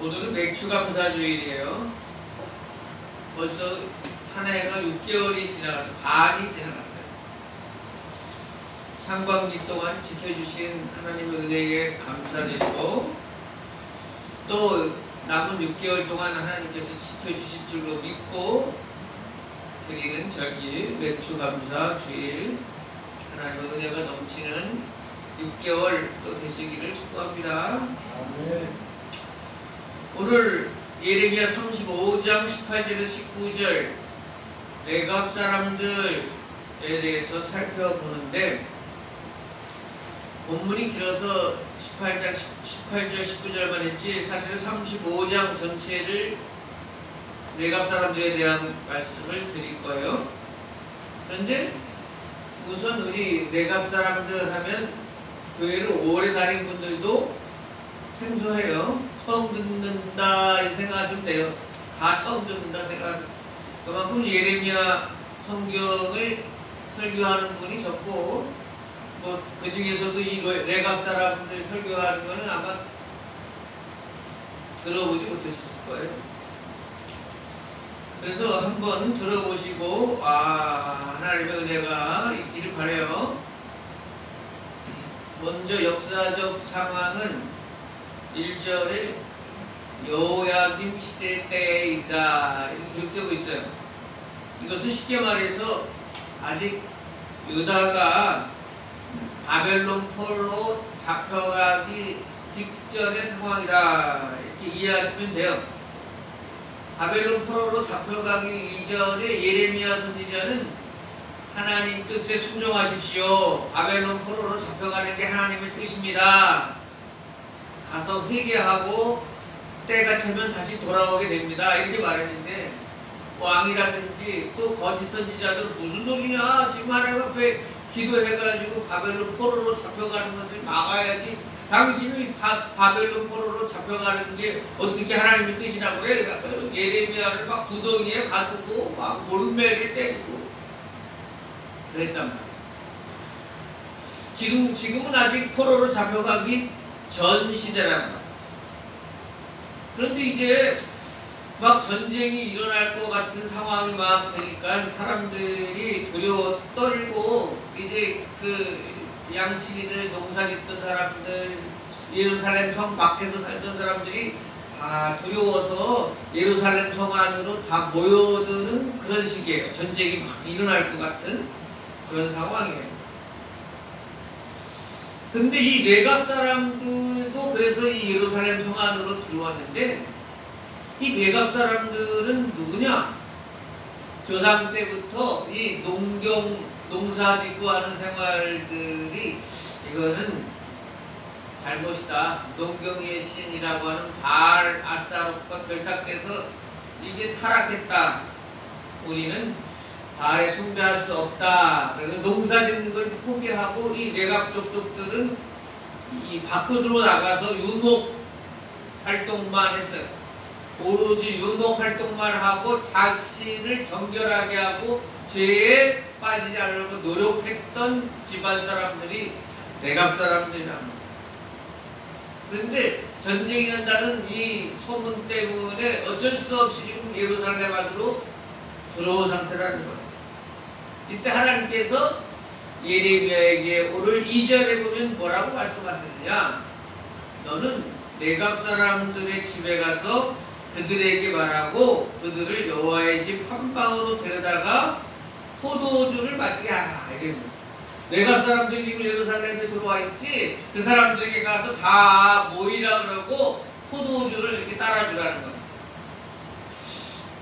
오늘은 맥주 감사 주일이에요. 벌써 한 해가 6개월이 지나가서 반이 지나갔어요. 상반기 동안 지켜주신 하나님의 은혜에 감사드리고 또 남은 6개월 동안 하나님께서 지켜주실 줄로 믿고 드리는 절기 맥주 감사 주일, 하나님의 은혜가 넘치는 6개월 또 되시기를 축복합니다. 오늘 예레미야 35장 18절에서 19절 레갑 사람들에 대해서 살펴보는데, 본문이 길어서 18절 19절만 했지 사실 35장 전체를 레갑 사람들에 대한 말씀을 드릴 거예요. 그런데 우선 우리 레갑 사람들 하면 교회를 오래 다닌 분들도 생소해요. 처음 듣는다 이 생각하시면 돼요. 다 처음 듣는다 생각. 그만큼 예레미야 성경을 설교하는 분이 적고, 그 중에서도 이 레갑 사람들 설교하는 거는 아마 들어보지 못했을 거예요. 그래서 한번 들어보시고 하나님의 은혜가 있기를 바라요. 먼저 역사적 상황은 1절에 여호야김 시대 때이다 이렇게 기록되고 있어요. 이것은 쉽게 말해서 아직 유다가 바벨론 포로로 잡혀가기 직전의 상황이다 이렇게 이해하시면 돼요. 바벨론 포로로 잡혀가기 이전에 예레미야 선지자는 하나님 뜻에 순종하십시오. 바벨론 포로로 잡혀가는 게 하나님의 뜻입니다. 가서 회개하고 때가 차면 다시 돌아오게 됩니다. 이렇게 말했는데, 왕이라든지 또 거짓 선지자들은 무슨 소리냐, 지금 하나님 앞에 기도해가지고 바벨론 포로로 잡혀가는 것을 막아야지, 당신이 바벨론 포로로 잡혀가는 게 어떻게 하나님의 뜻이라고 그래? 그러니까 예레미야를 막 구덩이에 가두고 막 몰매를 때리고 그랬단 말이에요. 지금은 아직 포로로 잡혀가기 전 시대란 말이에요. 그런데 이제 막 전쟁이 일어날 것 같은 상황이 막 되니까 사람들이 두려워 떨고, 이제 그 양치기들, 농사 짓던 사람들, 예루살렘 성 밖에서 살던 사람들이 다 두려워서 예루살렘 성 안으로 다 모여드는 그런 시기예요. 전쟁이 막 일어날 것 같은 그런 상황이에요. 근데 이 레갑 사람들도 그래서 이 예루살렘 성 안으로 들어왔는데, 이 레갑 사람들은 누구냐? 조상 때부터 이 농사 짓고 하는 생활들이 이거는 잘못이다. 농경의 신이라고 하는 바알 아스타롯과 결탁돼서 이게 타락했다. 우리는 바알에 숭배할 수 없다. 그래서 농사 짓는 걸 포기하고 이 레갑 족속들은 이 밖으로 나가서 유목 활동만 했어요. 오로지 유목 활동만 하고 자신을 정결하게 하고 죄에 빠지지 않으려고 노력했던 집안 사람들이 레갑 사람들이랍니다. 그런데 전쟁이 난다는 이 소문 때문에 어쩔 수 없이 지금 예루살렘 안으로 들어온 상태라는 거예요. 이때 하나님께서 예레미야에게 오늘 2절에 보면 뭐라고 말씀하셨느냐? 너는 레갑 사람들의 집에 가서 그들에게 말하고 그들을 여호와의 집 한방으로 데려다가 포도주를 마시게 하라. 레갑 사람들이 지금 예루살렘에 들어와 있지, 그 사람들에게 가서 다 모이라 그러고 포도주를 이렇게 따라주라는 거예요.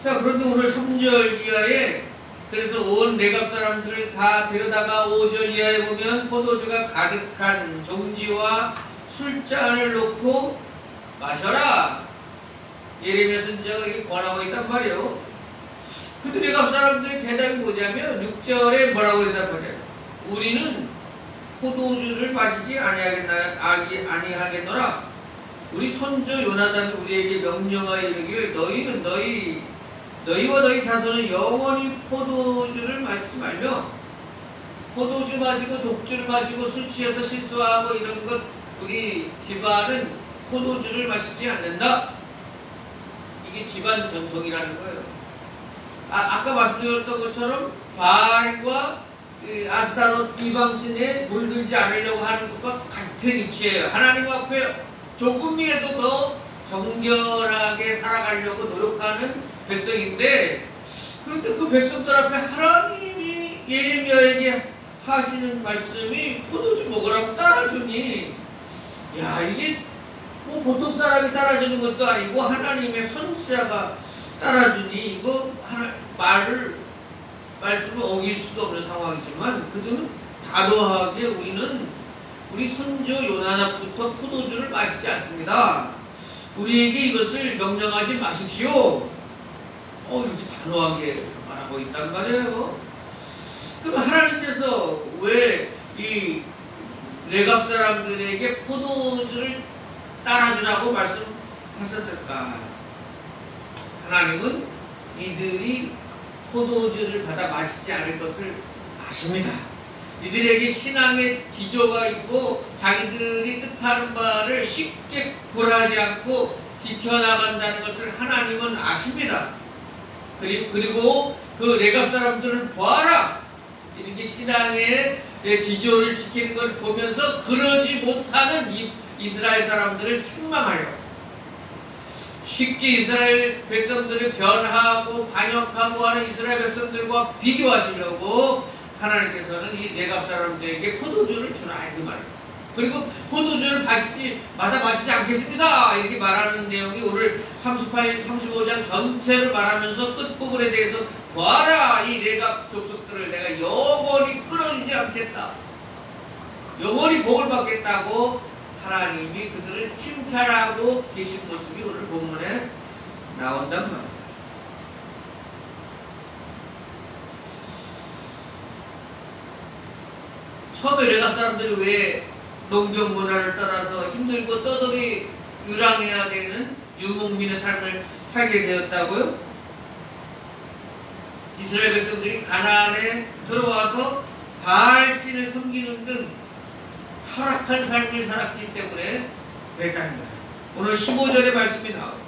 자, 그런데 오늘 3절 이하에 그래서 온 레갑 사람들을 다 데려다가 5절 이하에 보면 포도주가 가득한 종지와 술잔을 놓고 마셔라. 예레미야 선지자가 이렇게 권하고 있단 말이에요. 근데 레갑 사람들의 대답이 뭐냐면 6절에 뭐라고 했단 말이에요. 우리는 포도주를 마시지 아니하겠노라. 우리 손주 요나단이 우리에게 명령하여 이르기를 너희는 너희와 너희 자손은 영원히 포도주를 마시지 말며, 포도주 마시고 독주를 마시고 술 취해서 실수하고 이런 것 우리 집안은 포도주를 마시지 않는다. 이게 집안 전통이라는 거예요. 아까 말씀드렸던 것처럼 바알과 아스타롯 이방신에 물들지 않으려고 하는 것과 같은 이치예요. 하나님 앞에 조금이라도 더 정결하게 살아가려고 노력하는 백성인데, 그런데 그 백성들 앞에 하나님이 예레미야에게 하시는 말씀이 포도주 먹으라고 따라주니, 야, 이게 뭐 보통 사람이 따라주는 것도 아니고 하나님의 선지자가 따라주니 이거 말씀을 어길 수도 없는 상황이지만, 그들은 단호하게 우리 선조 요나답부터 포도주를 마시지 않습니다. 우리에게 이것을 명령하지 마십시오. 이렇게 단호하게 말하고 있단 말이에요. 그럼 하나님께서 왜 이 레갑 사람들에게 포도주를 따라주라고 말씀하셨을까? 하나님은 이들이 포도주를 받아 마시지 않을 것을 아십니다. 이들에게 신앙의 지조가 있고 자기들이 뜻하는 바를 쉽게 굴하지 않고 지켜나간다는 것을 하나님은 아십니다. 그리고 그 레갑 사람들을 보아라, 이렇게 신앙의 지조를 지키는 걸 보면서 그러지 못하는 이스라엘 사람들을 책망하려, 쉽게 이스라엘 백성들을 변하고 반역하고 하는 이스라엘 백성들과 비교하시려고 하나님께서는 이 레갑 사람들에게 포도주를 주라 이렇게 말합니다. 그리고 포도주를 마다 마시지 않겠습니다 이렇게 말하는 내용이 오늘 35장 전체를 말하면서 끝부분에 대해서 봐라, 이 레갑 족속들을 내가 영원히 끊어지지 않겠다, 영원히 복을 받겠다고 하나님이 그들을 칭찬하고 계신 모습이 오늘 본문에 나온단 말입니다. 처음에 레갑 사람들이 왜 농경 문화를 따라서 힘들고 떠돌이 유랑해야 되는 유목민의 삶을 살게 되었다고요? 이스라엘 백성들이 가나안에 들어와서 바알신을 섬기는 등 타락한 삶을 살았기 때문에 그랬다는 거예요. 오늘 15절의 말씀이 나와요.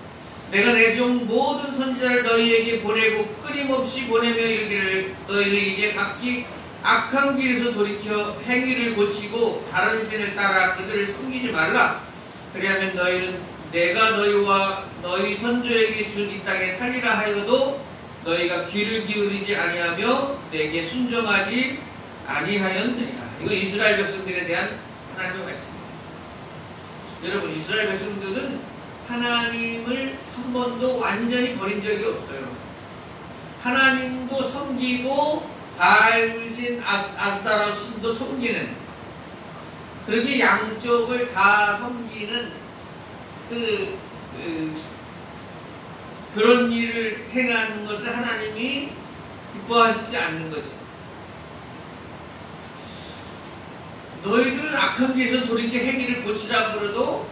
내가 내 종 모든 선지자를 너희에게 보내고 끊임없이 보내며 이르기를, 너희는 이제 각기 악한 길에서 돌이켜 행위를 고치고 다른 신을 따라 그들을 섬기지 말라. 그리하면 너희는 내가 너희와 너희 선조에게 준 이 땅에 살리라 하여도 너희가 귀를 기울이지 아니하며 내게 순종하지 아니하였느니라. 이거 이스라엘 백성들에 대한 하나님의 말씀입니다. 여러분, 이스라엘 백성들은 하나님을 한 번도 완전히 버린 적이 없어요. 하나님도 섬기고 바알신 아스타롯 신도 섬기는, 그렇게 양쪽을 다 섬기는 그런 일을 행하는 것을 하나님이 기뻐하시지 않는 거죠. 너희들은 악한 길에서 돌이켜 행위를 고치라 그러도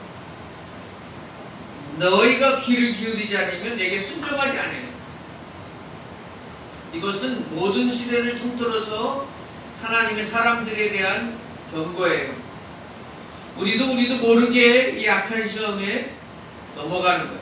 너희가 귀를 기울이지 않으면 내게 순종하지 않아요. 이것은 모든 시대를 통틀어서 하나님의 사람들에 대한 경고예요. 우리도 모르게 이 악한 시험에 넘어가는 거예요.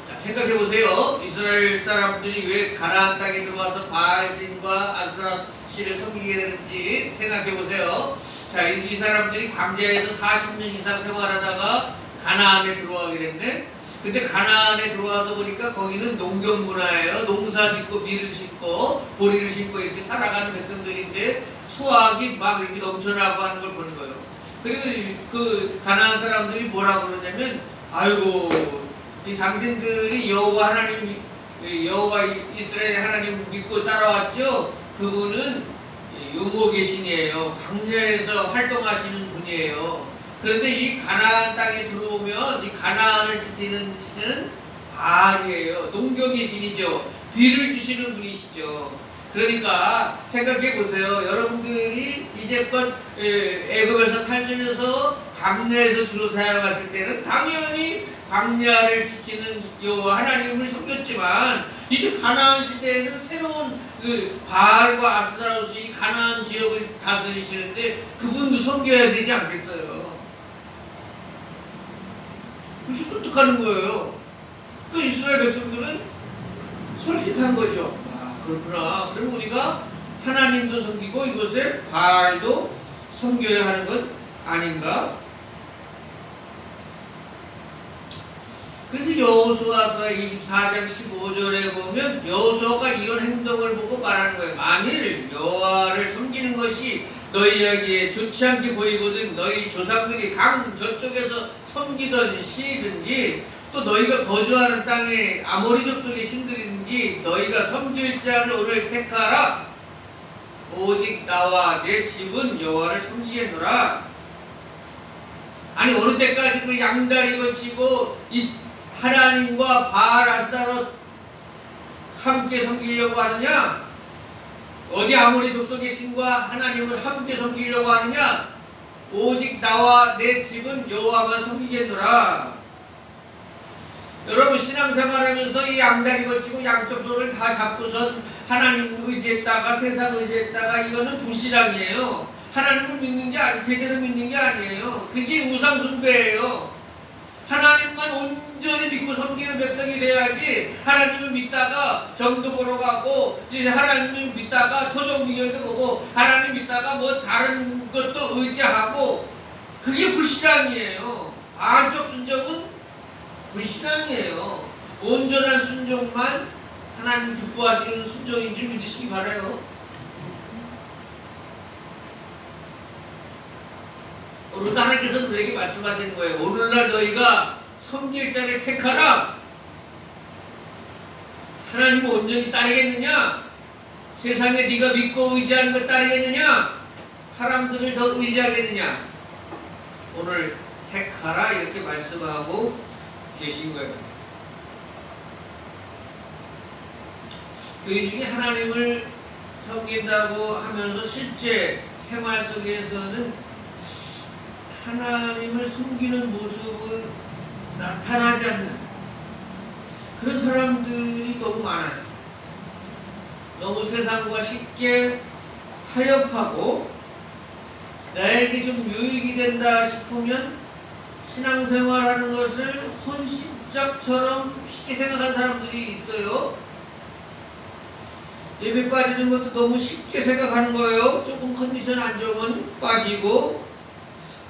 자, 생각해 보세요. 이스라엘 사람들이 왜 가나안 땅에 들어와서 바알신과 아스타롯을 섬기게 되는지 생각해 보세요. 자, 이 사람들이 광야에서 40년 이상 생활하다가 가나안에 들어가게 됐네. 근데 가나안에 들어와서 보니까 거기는 농경 문화예요. 농사 짓고 비를 심고 보리를 심고 이렇게 살아가는 백성들인데 수확이 막 이렇게 넘쳐나고 하는 걸 보는 거예요. 그리고 그 가나안 사람들이 뭐라고 그러냐면, 아이고, 이 당신들이 여호와 하나님, 여호와 이스라엘 하나님 믿고 따라왔죠? 그분은 유목의 신이에요. 광야에서 활동하시는 분이에요. 그런데 이 가나안 땅에 들어오면 이 가나안을 지키는 신은 바알이에요. 농경의 신이죠. 비를 주시는 분이시죠. 그러니까 생각해 보세요. 여러분들이 이제껏 애굽에서 탈출해서 광야에서 주로 사역하실 때는 당연히 광야를 지키는 여호와 하나님을 섬겼지만, 이제 가나안 시대에는 새로운 바알과 아스타롯이 가나안 지역을 다스리시는데 그분도 섬겨야 되지 않겠어요? 그게 어떡하는 거예요? 또 이스라엘 백성들은 솔깃한 거죠. 아, 그렇구나. 그럼 우리가 하나님도 섬기고 이곳에 바알도 섬겨야 하는 것 아닌가? 그래서 여호수아서 24장 15절에 보면 여호수아가 이런 행동을 보고 말하는 거예요. 만일 여호와를 섬기는 것이 너희에게 좋지 않게 보이거든 너희 조상들이 강 저쪽에서 섬기던 신이든지 또 너희가 거주하는 땅에 아모리 족속의 신들이든지 너희가 섬길 자를 오늘 택하라. 오직 나와 내 집은 여호와를 섬기겠노라. 아니 어느 때까지 그 양다리 걸치고 이 하나님과 바알 아스타롯 함께 섬기려고 하느냐? 어디 아모리 족속의 신과 하나님을 함께 섬기려고 하느냐? 오직 나와 내 집은 여호와만 섬기겠노라. 여러분 신앙생활하면서 이 양다리 걸치고 양쪽 손을 다 잡고선 하나님 의지했다가 세상 의지했다가 이거는 불신앙이에요. 하나님을 믿는 게 아니 제대로 믿는 게 아니에요. 그게 우상 숭배예요. 하나님만 온전히 믿고 섬기는 백성이 돼야지 하나님을 믿다가 정도 보러 가고 이제 하나님을 믿다가 토종미결도 보고 하나님 믿다가 뭐 다른 것도 의지하고 그게 불신앙이에요. 반쪽 순종은 불신앙이에요. 온전한 순종만 하나님 기뻐하시는 순종인 줄 믿으시기 바라요. 오늘도 하나님께서 우리에게 말씀하시는 거예요. 오늘날 너희가 섬길 자를 택하라. 하나님을 온전히 따르겠느냐? 세상에 네가 믿고 의지하는 것 따르겠느냐? 사람들을 더 의지하겠느냐? 오늘 택하라 이렇게 말씀하고 계신 거예요. 교회 중에 하나님을 섬긴다고 하면서 실제 생활 속에서는 하나님을 섬기는 모습은 나타나지 않는 그런 사람들이 너무 많아요. 너무 세상과 쉽게 타협하고 나에게 좀 유익이 된다 싶으면 신앙생활하는 것을 헌신짝처럼 쉽게 생각하는 사람들이 있어요. 예배 빠지는 것도 너무 쉽게 생각하는 거예요. 조금 컨디션 안 좋으면 빠지고.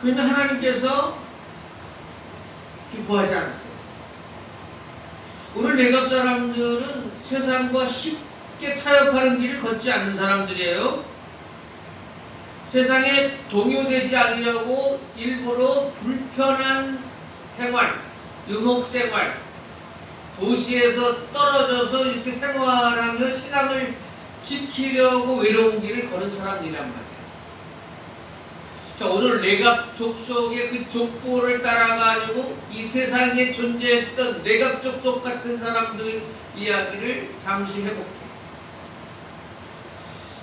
그러면 하나님께서 기뻐하지 않았어요. 오늘 내갑 사람들은 세상과 쉽게 타협하는 길을 걷지 않는 사람들이에요. 세상에 동요되지 않으려고 일부러 불편한 생활, 유목생활, 도시에서 떨어져서 이렇게 생활하며 신앙을 지키려고 외로운 길을 걸은 사람들이란 말이에요. 자, 오늘 레갑 족속의 그 족보를 따라가지고 이 세상에 존재했던 레갑 족속 같은 사람들 이야기를 잠시 해볼게요.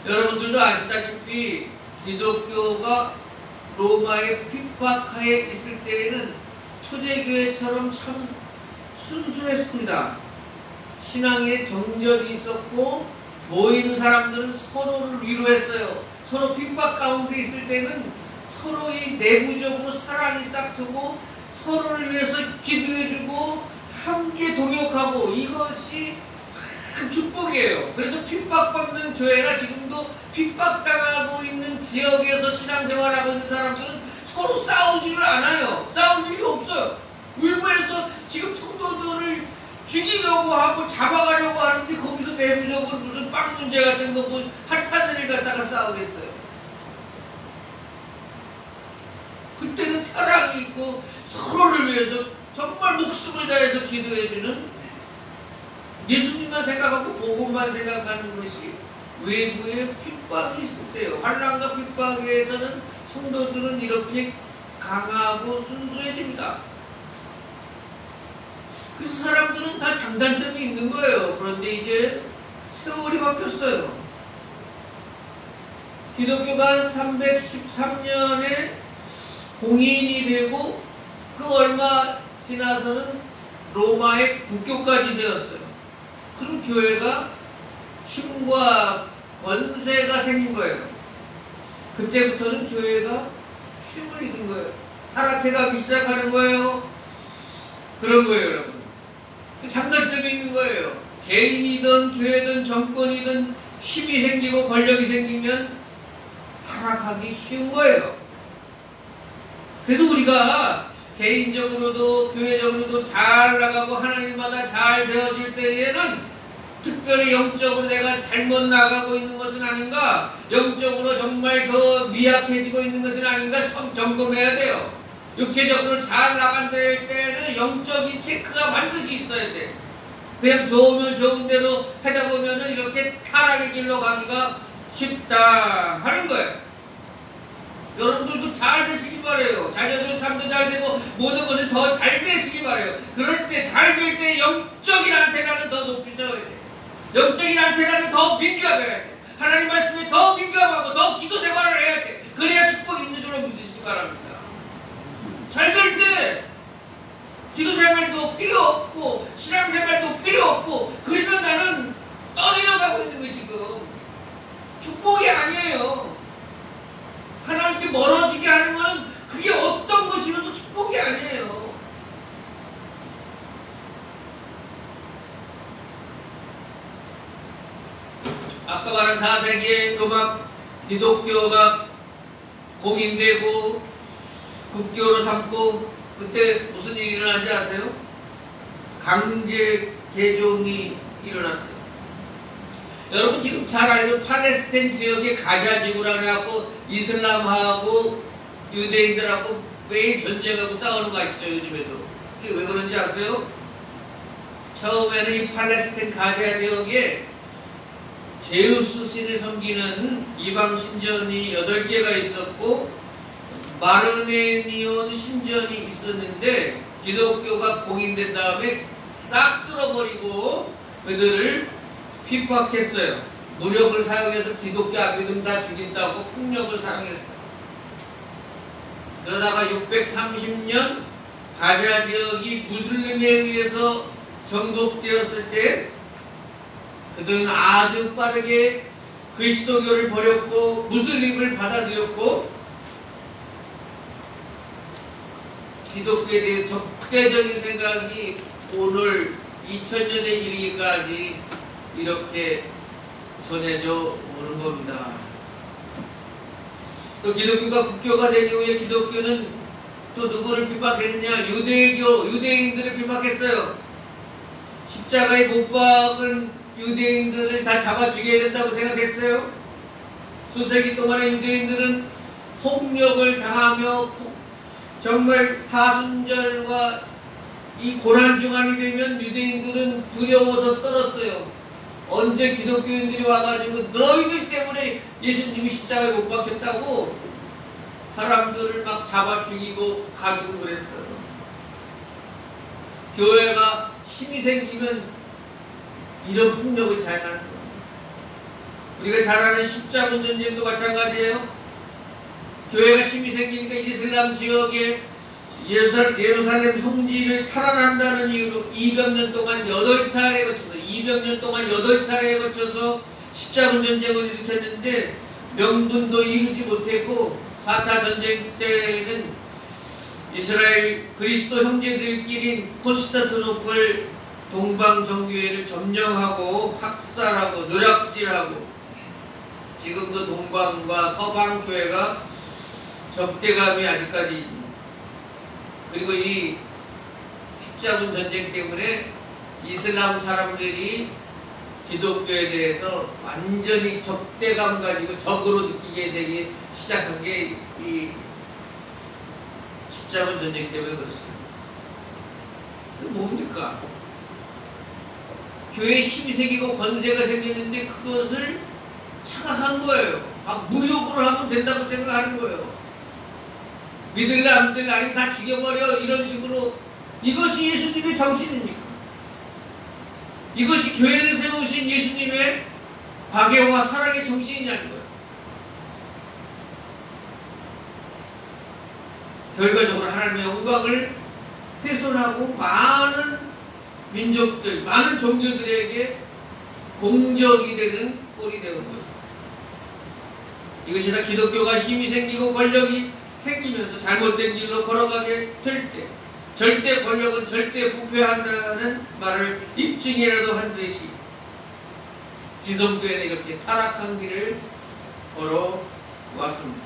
여러분들도 아시다시피 기독교가 로마의 핍박하에 있을 때에는 초대교회처럼 참 순수했습니다. 신앙에 정절이 있었고 모이는 사람들은 서로를 위로했어요. 서로 핍박 가운데 있을 때는 서로의 내부적으로 사랑이 싹트고 서로를 위해서 기도해주고 함께 동역하고 이것이 큰 축복이에요. 그래서 핍박받는 교회나 지금도 핍박당하고 있는 지역에서 신앙생활하고 있는 사람들은 서로 싸우지를 않아요. 싸울 일이 없어요. 외부에서 지금 성도들을 죽이려고 하고 잡아가려고 하는데 거기서 내부적으로 무슨 빵 문제 같은 거 뭐 하찮은 일 갖다가 싸우겠어요. 그때는 사랑이 있고 서로를 위해서 정말 목숨을 다해서 기도해주는 예수님만 생각하고 복음만 생각하는 것이 외부에 핍박이 있을 때요. 환난과 핍박에서는 성도들은 이렇게 강하고 순수해집니다. 그래서 사람들은 다 장단점이 있는 거예요. 그런데 이제 세월이 바뀌었어요. 기독교가 313년에 공인이 되고 그 얼마 지나서는 로마의 국교까지 되었어요. 그럼 교회가 힘과 권세가 생긴 거예요. 그때부터는 교회가 힘을 잃은 거예요. 타락해가기 시작하는 거예요. 그런 거예요, 여러분. 장단점이 있는 거예요. 개인이든 교회든 정권이든 힘이 생기고 권력이 생기면 타락하기 쉬운 거예요. 그래서 우리가 개인적으로도 교회적으로도 잘 나가고 하나님마다 잘 되어질 때에는 특별히 영적으로 내가 잘못 나가고 있는 것은 아닌가, 영적으로 정말 더 미약해지고 있는 것은 아닌가 점검해야 돼요. 육체적으로 잘 나간다 할 때는 영적인 체크가 반드시 있어야 돼. 그냥 좋으면 좋은 대로 하다 보면은 이렇게 타락의 길로 가기가 쉽다 하는 거예요. 여러분들도 잘 되시기 바래요. 자녀들 삶도 잘 되고 모든 것이 더 잘 되시기 바래요. 그럴 때 잘 될 때 영적인 안테나는 더 높이 세워야 돼. 영적인 안테나는 더 민감해야 돼. 하나님 말씀에 더 민감하고 더 기도 생활을 해야 돼. 그래야 축복이 있는 줄로 믿으시기 바랍니다. 잘 될 때 기도 생활도 필요 없고 신앙 생활도 필요 없고 그러면 나는 떠내려가고 있는 거예요. 지금 축복이 아니에요. 하나님께 멀어지게 하는 것은 그게 어떤 것이라도 축복이 아니에요. 아까 말한 4세기에 로마 기독교가 공인되고 국교로 삼고 그때 무슨 일이 일어난지 아세요? 강제 개종이 일어났어요. 여러분 지금 잘 알고 팔레스타인 지역의 가자 지구라 그래갖고 이슬람하고 유대인들하고 매일 전쟁하고 싸우는 거 아시죠? 요즘에도. 그게 왜 그런지 아세요? 처음에는 이 팔레스타인 가자 지역에 제우스 신을 섬기는 이방 신전이 8개가 있었고 마르네니온 신전이 있었는데 기독교가 공인된 다음에 싹 쓸어버리고 그들을 핍박했어요. 무력을 사용해서 기독교 안 믿으면 다 죽인다고 폭력을 사용했어요. 그러다가 630년 가자 지역이 무슬림에 의해서 정복되었을 때 그들은 아주 빠르게 그리스도교를 버렸고 무슬림을 받아들였고 기독교에 대해 적대적인 생각이 오늘 2000년에 이르기까지 이렇게 전해져 오는 겁니다. 또 기독교가 국교가 된 이후에 기독교는 또 누구를 핍박했느냐? 유대인들을 핍박했어요. 십자가에 못 박은 유대인들을 다 잡아 죽여야 된다고 생각했어요. 수세기 동안의 유대인들은 폭력을 당하며 정말 사순절과 이 고난 주간이 되면 유대인들은 두려워서 떨었어요. 언제 기독교인들이 와가지고 너희들 때문에 예수님이 십자가에 못 박혔다고 사람들을 막 잡아 죽이고 가두고 그랬어요. 교회가 힘이 생기면 이런 폭력을 자행하는 거예요. 우리가 잘 아는 십자군 전쟁도 마찬가지예요. 교회가 힘이 생기니까 이슬람 지역에 예루살렘 성지를 탈환한다는 이유로 200년 동안 8차례에 거쳐서 십자군 전쟁을 일으켰는데 명분도 이루지 못했고 4차 전쟁 때는 이스라엘 그리스도 형제들끼리 콘스탄티노플 동방정교회를 점령하고 학살하고 누락질하고 지금도 동방과 서방 교회가 적대감이 아직까지 있습니다. 그리고 이 십자군 전쟁 때문에 이슬람 사람들이 기독교에 대해서 완전히 적대감 가지고 적으로 느끼게 되기 시작한 게 이 십자군 전쟁 때문에 그렇습니다. 그 뭡니까? 교회에 힘이 생기고 권세가 생겼는데 그것을 착각한 거예요. 막 무력으로 하면 된다고 생각하는 거예요. 믿을래 안 믿을래 아니면 다 죽여버려 이런 식으로. 이것이 예수님의 정신입니까? 이것이 교회를 세우신 예수님의 과계와 사랑의 정신이냐는 거예요. 결과적으로 하나님의 영광을 훼손하고 많은 민족들, 많은 종교들에게 공적이 되는 꼴이 되는 거예요. 이것이 다 기독교가 힘이 생기고 권력이 생기면서 잘못된 길로 걸어가게 될 때 절대 권력은 절대 부패한다는 말을 입증이라도 한 듯이 기성교회는 이렇게 타락한 길을 걸어왔습니다.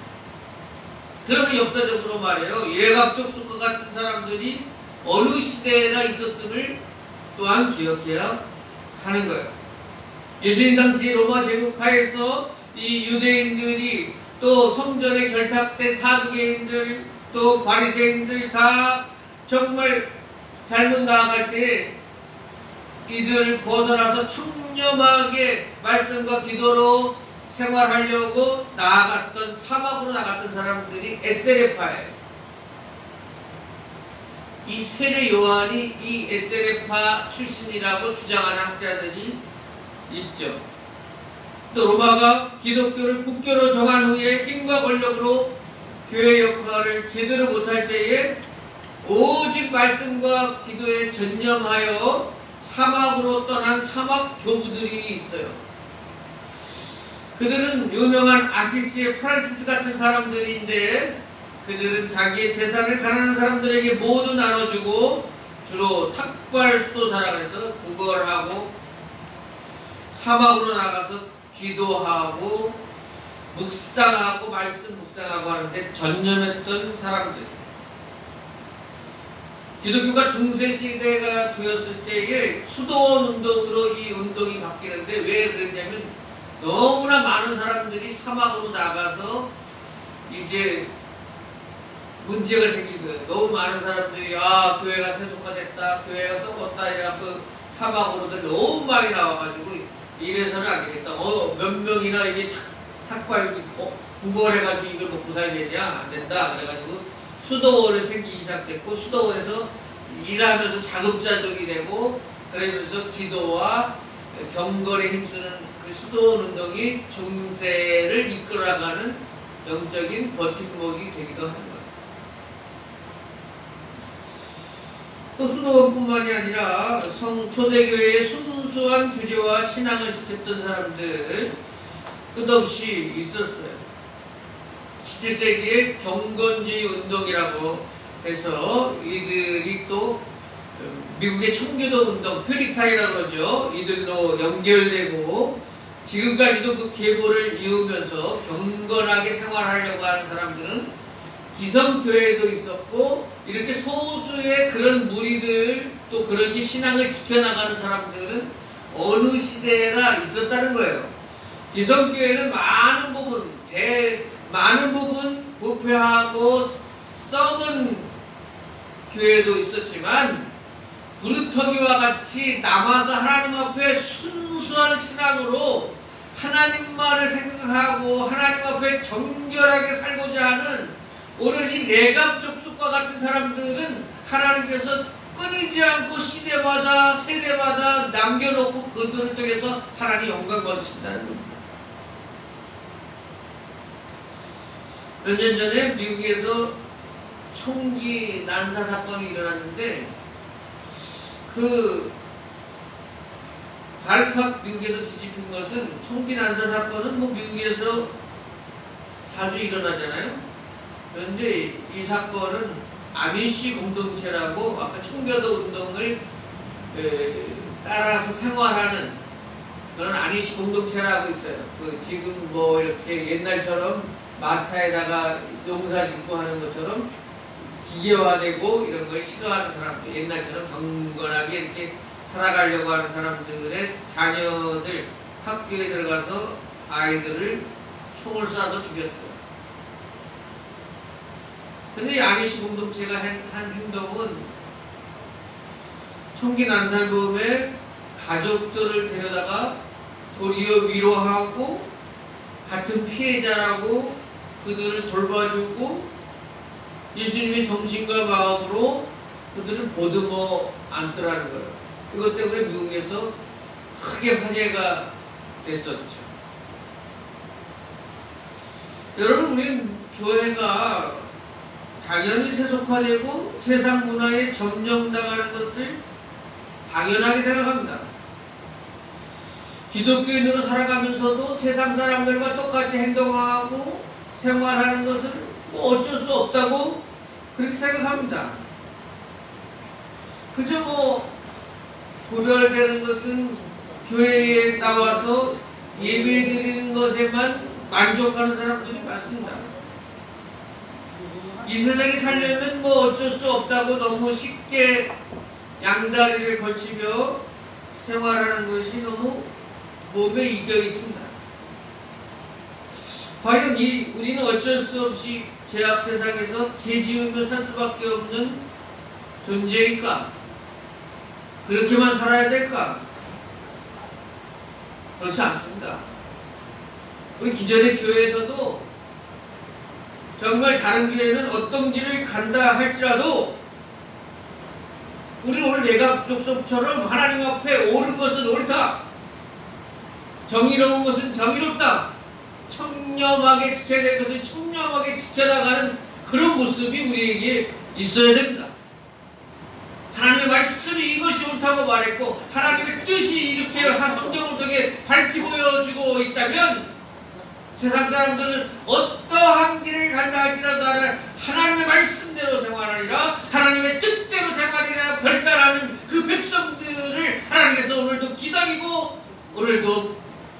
그러면 역사적으로 말해요. 예갑족 수과 같은 사람들이 어느 시대에나 있었음을 또한 기억해야 하는 거예요. 예수님 당시 로마 제국하에서 이 유대인들이 또 성전에 결탁된 사두개인들 또 바리새인들 다 정말 잘못 나아갈 때 이들 벗어나서 청렴하게 말씀과 기도로 생활하려고 나아갔던 사막으로 나갔던 사람들이 에세레파예요. 이 세례 요한이 이 에세레파 출신이라고 주장하는 학자들이 있죠. 또 로마가 기독교를 국교로 정한 후에 힘과 권력으로 교회 역할을 제대로 못할 때에 오직 말씀과 기도에 전념하여 사막으로 떠난 사막 교부들이 있어요. 그들은 유명한 아시시의 프란시스 같은 사람들인데 그들은 자기의 재산을 가난한 사람들에게 모두 나눠주고 주로 탁발 수도사라 그래서 구걸하고 사막으로 나가서 기도하고 묵상하고 말씀 묵상하고 하는데 전념했던 사람들. 기독교가 중세시대가 되었을 때에 수도원 운동으로 이 운동이 바뀌는데 왜 그랬냐면 너무나 많은 사람들이 사막으로 나가서 이제 문제가 생긴 거예요. 너무 많은 사람들이 교회가 세속화됐다, 교회가 썩었다 이래갖고 사막으로들 너무 많이 나와가지고 이래서는 안 되겠다. 몇 명이나 이게 탁발 구걸해가지고 이걸 먹고 살겠냐? 안 된다. 그래가지고 수도원이 생기기 시작됐고 수도원에서 일하면서 자급자족이 되고 그러면서 기도와 경건에 힘쓰는 그 수도원 운동이 중세를 이끌어가는 영적인 버팀목이 되기도 하는 거예요. 또 수도원뿐만이 아니라 초대교회의 순수한 규제와 신앙을 지켰던 사람들 끝없이 있었어요. 17세기의 경건주의 운동이라고 해서 이들이 또 미국의 청교도 운동, 퓨리탄이라고 그러죠. 이들로 연결되고 지금까지도 그 계보를 이으면서 경건하게 생활하려고 하는 사람들은 기성교회도 있었고 이렇게 소수의 그런 무리들 또 그렇게 신앙을 지켜나가는 사람들은 어느 시대나 있었다는 거예요. 기성교회는 많은 부분 부패하고 썩은 교회도 있었지만 부르터기와 같이 남아서 하나님 앞에 순수한 신앙으로 하나님만을 생각하고 하나님 앞에 정결하게 살고자 하는 오늘 이 내갑족속과 같은 사람들은 하나님께서 끊이지 않고 시대마다 세대마다 남겨놓고 그들을 통해서 하나님 영광 받으신다는 겁니다. 몇 년 전에 미국에서 총기 난사 사건이 일어났는데 그 발칵 미국에서 뒤집힌 것은 총기 난사 사건은 뭐 미국에서 자주 일어나잖아요. 그런데 이 사건은 아미시 공동체라고 아까 청교도 운동을 따라서 생활하는 그런 아미시 공동체라고 있어요. 지금 뭐 이렇게 옛날처럼 마차에다가 농사 짓고 하는 것처럼 기계화되고 이런 걸 싫어하는 사람들, 옛날처럼 경건하게 이렇게 살아가려고 하는 사람들의 자녀들 학교에 들어가서 아이들을 총을 쏴서 죽였어요. 근데 이 아미시 공동체가 한 행동은 총기 난살범에 가족들을 데려다가 도리어 위로하고 같은 피해자라고 그들을 돌봐주고 예수님의 정신과 마음으로 그들을 보듬어 안더라는 거예요. 이것 때문에 미국에서 크게 화제가 됐었죠. 여러분, 우리는 교회가 당연히 세속화되고 세상 문화에 점령당하는 것을 당연하게 생각합니다. 기독교인으로 살아가면서도 세상 사람들과 똑같이 행동하고 생활하는 것을 뭐 어쩔 수 없다고 그렇게 생각합니다. 그저 뭐 구별되는 것은 교회에 나와서 예배 드리는 것에만 만족하는 사람들이 많습니다. 이 세상에 살려면 뭐 어쩔 수 없다고 너무 쉽게 양다리를 걸치며 생활하는 것이 너무 몸에 익혀 있습니다. 과연 우리는 어쩔 수 없이 죄악 세상에서 죄 지으며 살 수밖에 없는 존재일까? 그렇게만 살아야 될까? 그렇지 않습니다. 우리 기존의 교회에서도 정말 다른 교회는 어떤 길을 간다 할지라도 우리는 오늘 내각족속처럼 하나님 앞에 옳은 것은 옳다, 정의로운 것은 정의롭다, 청렴하게 지켜야 될 것을 청렴하게 지켜나가는 그런 모습이 우리에게 있어야 됩니다. 하나님의 말씀이 이것이 옳다고 말했고 하나님의 뜻이 이렇게 성경을 통해 밝히 보여주고 있다면 세상 사람들은 어떠한 길을 간다 할지라도 하나님의 말씀대로 생활하리라, 하나님의 뜻대로 생활하리라 결단하는 그 백성들을 하나님께서 오늘도 기다리고 오늘도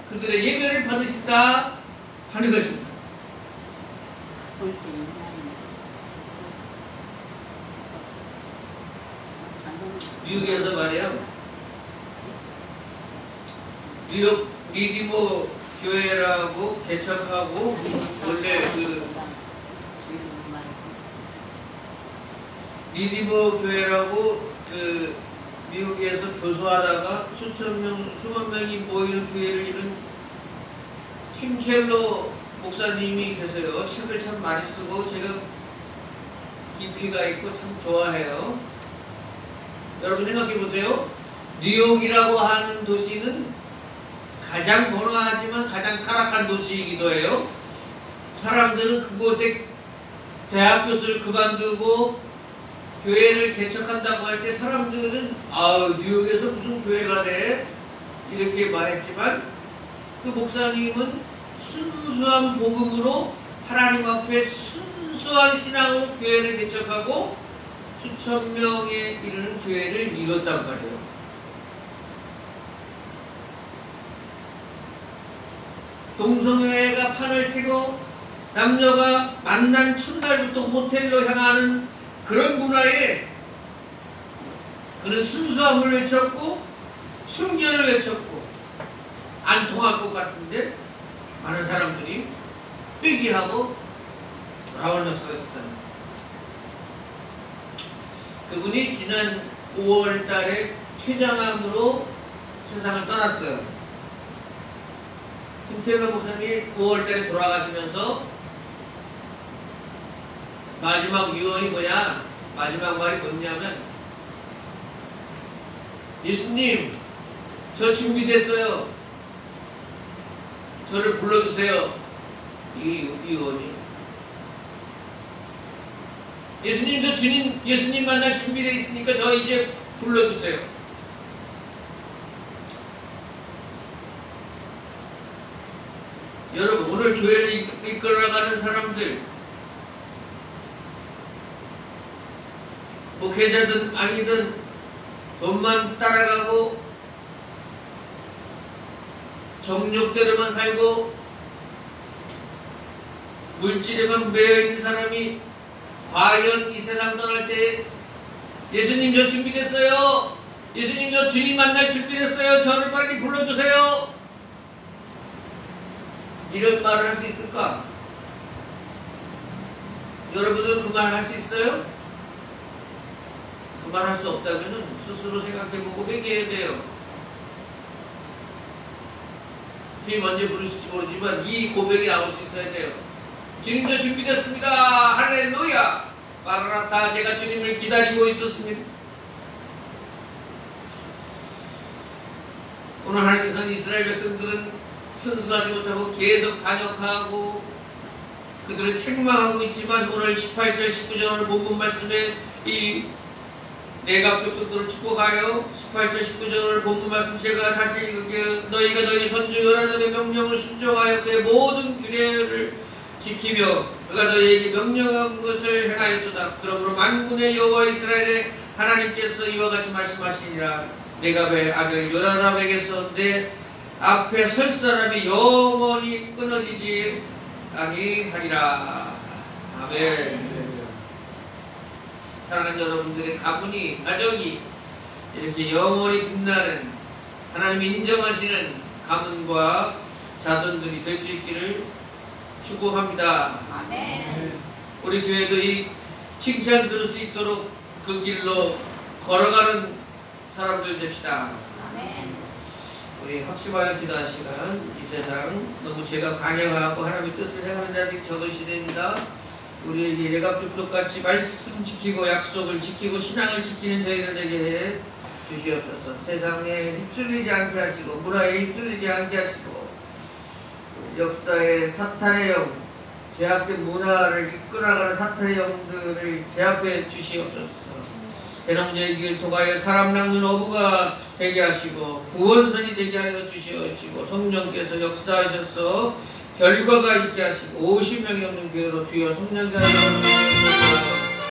그들의 예배를 받으신다 하는 것입니다. 미국에서 말이에요. 뉴욕 리디모 교회라고 개척하고 원래 리디모 교회라고 미국에서 교수하다가 수만 명이 모이는 교회를 이룬 팀 켈러 목사님이 계세요. 책을 참 많이 쓰고 제가 깊이가 있고 참 좋아해요. 여러분 생각해 보세요. 뉴욕이라고 하는 도시는 가장 번화하지만 가장 타락한 도시이기도 해요. 사람들은 그곳에 대학 교수를 그만두고 교회를 개척한다고 할 때 사람들은 뉴욕에서 무슨 교회가 돼? 이렇게 말했지만 그 목사님은 순수한 복음으로 하나님 앞에 순수한 신앙으로 교회를 개척하고 수천 명에 이르는 교회를 이뤘단 말이에요. 동성애가 판을 치고 남녀가 만난 첫날부터 호텔로 향하는 그런 문화에 그런 순수함을 외쳤고 순결을 외쳤고 안 통할 것 같은데 많은 사람들이 회개하고 돌아온 역사가 있었다는 거예요. 그분이 지난 5월 달에 췌장암으로 세상을 떠났어요. 김태현 목사님이 5월 달에 돌아가시면서 마지막 유언이 뭐냐? 마지막 말이 뭐냐면 예수님, 저 준비됐어요. 저를 불러주세요. 이게 유언이에요. 예수님, 저 주님, 예수님 만날 준비되어 있으니까 저 이제 불러주세요. 여러분, 오늘 교회를 이끌어가는 사람들, 목회자든 아니든 돈만 따라가고 정욕대로만 살고 물질에만 매여있는 사람이 과연 이 세상 떠날 때 예수님 저 준비됐어요, 예수님 저 주님 만날 준비됐어요, 저를 빨리 불러주세요, 이런 말을 할 수 있을까? 여러분들 그 말 할 수 있어요? 그 말 할 수 없다면 스스로 생각해보고 회개해야 돼요. 주님 언제 부르실지 모르지만 이 고백이 나올 수 있어야 돼요. 주님 저 준비됐습니다. 할렐루야. 마라나타. 제가 주님을 기다리고 있었습니다. 오늘 하나님께서는 이스라엘 백성들은 순수하지 못하고 계속 반역하고 그들을 책망하고 있지만 오늘 18절 19절 본문 말씀에 이 내각 족속들을 축복하여 18절 19절 본문 말씀 제가 다시 읽을게요. 너희가 너희 선주 요나단의 명령을 순종하여 그의 모든 규례를 지키며 그가 너희에게 명령한 것을 행하였도다. 그러므로 만군의 여호와 이스라엘의 하나님께서 이와 같이 말씀하시니라. 레갑의 아들 요나답에게서 내 앞에 설 사람이 영원히 끊어지지 아니하리라. 아멘. 사랑하는 여러분들의 가문이, 가정이 이렇게 영원히 빛나는 하나님이 인정하시는 가문과 자손들이 될 수 있기를 축복합니다. 아멘. 우리 교회도 이 칭찬 들을 수 있도록 그 길로 걸어가는 사람들 됩시다. 아멘. 우리 합심하여 기도하는 시간. 이 세상 너무 죄가 관영하고 하나님의 뜻을 행하는 자들이 적은 시대입니다. 우리에게 레갑 족속같이 말씀 지키고 약속을 지키고 신앙을 지키는 저희들에게 해 주시옵소서. 세상에 휩쓸리지 않게 하시고 문화에 휩쓸리지 않게 하시고 역사의 사탄의 영, 제약된 문화를 이끌어가는 사탄의 영들을 제압해 주시옵소서. 대농자의 길 통하여 사람 낚는 어부가 되게 하시고 구원선이 되게 하여 주시옵시고 성령께서 역사하셔서 결과가 있게 하시고 50명이 넘는 교회로 주여 성령께 하여 주시옵소서.